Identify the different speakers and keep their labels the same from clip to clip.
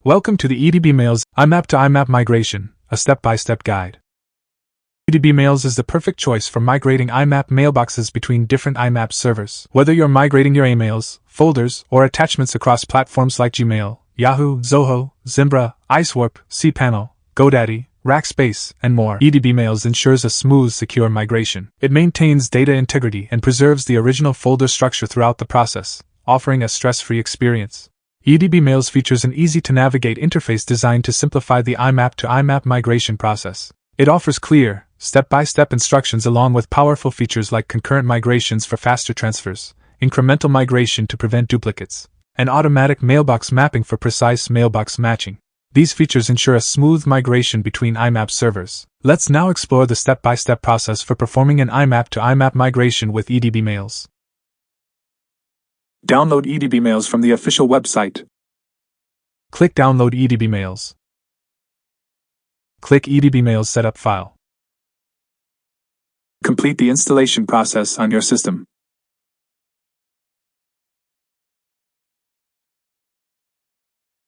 Speaker 1: Welcome to the EdbMails IMAP to IMAP migration, a step-by-step guide. EdbMails is the perfect choice for migrating IMAP mailboxes between different IMAP servers. Whether you're migrating your emails, folders, or attachments across platforms like Gmail, Yahoo, Zoho, Zimbra, iSwarp, cPanel, GoDaddy, Rackspace, and more, EdbMails ensures a smooth, secure migration. It maintains data integrity and preserves the original folder structure throughout the process, offering a stress-free experience. EdbMails features an easy-to-navigate interface designed to simplify the IMAP to IMAP migration process. It offers clear, step-by-step instructions along with powerful features like concurrent migrations for faster transfers, incremental migration to prevent duplicates, and automatic mailbox mapping for precise mailbox matching. These features ensure a smooth migration between IMAP servers. Let's now explore the step-by-step process for performing an IMAP to IMAP migration with EdbMails. Download EdbMails from the official website. Click Download EdbMails. Click EdbMails Setup File. Complete the installation process on your system.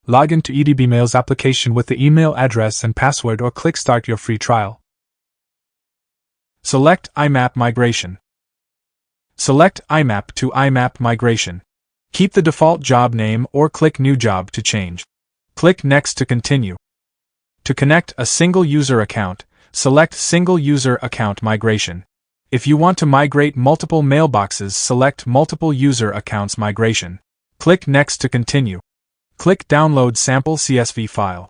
Speaker 1: Log into EdbMails application with the email address and password or click Start your free trial. Select IMAP Migration. Select IMAP to IMAP Migration. Keep the default job name or click New Job to change. Click Next to continue. To connect a single user account, select Single User Account Migration. If you want to migrate multiple mailboxes, select Multiple User Accounts Migration. Click Next to continue. Click Download Sample CSV file.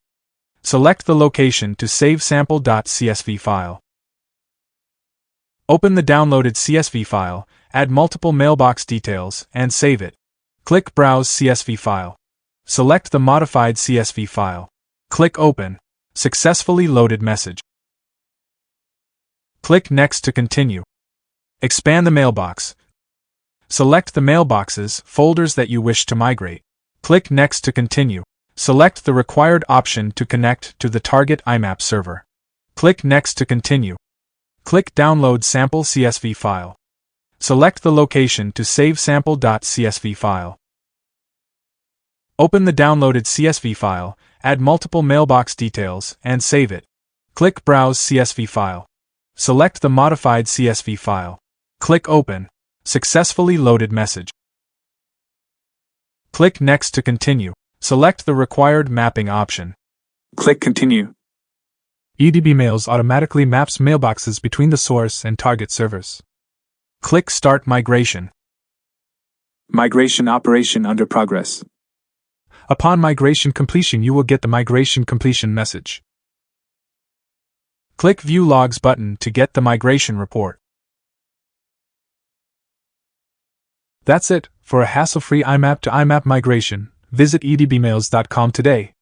Speaker 1: Select the location to save sample.csv file. Open the downloaded CSV file, add multiple mailbox details, and save it. Click Browse CSV file. Select the modified CSV file. Click Open. Successfully loaded message. Click Next to continue. Expand the mailbox. Select the mailboxes, folders that you wish to migrate. Click Next to continue. Select the required option to connect to the target IMAP server. Click Next to continue. Click Download Sample CSV file. Select the location to save sample.csv file. Open the downloaded CSV file, add multiple mailbox details, and save it. Click Browse CSV file. Select the modified CSV file. Click Open. Successfully loaded message. Click Next to continue. Select the required mapping option. Click Continue. EdbMails automatically maps mailboxes between the source and target servers. Click Start Migration. Migration operation under progress. Upon migration completion, you will get the migration completion message. Click View Logs button to get the migration report. That's it. For a hassle-free IMAP to IMAP migration, visit edbmails.com today.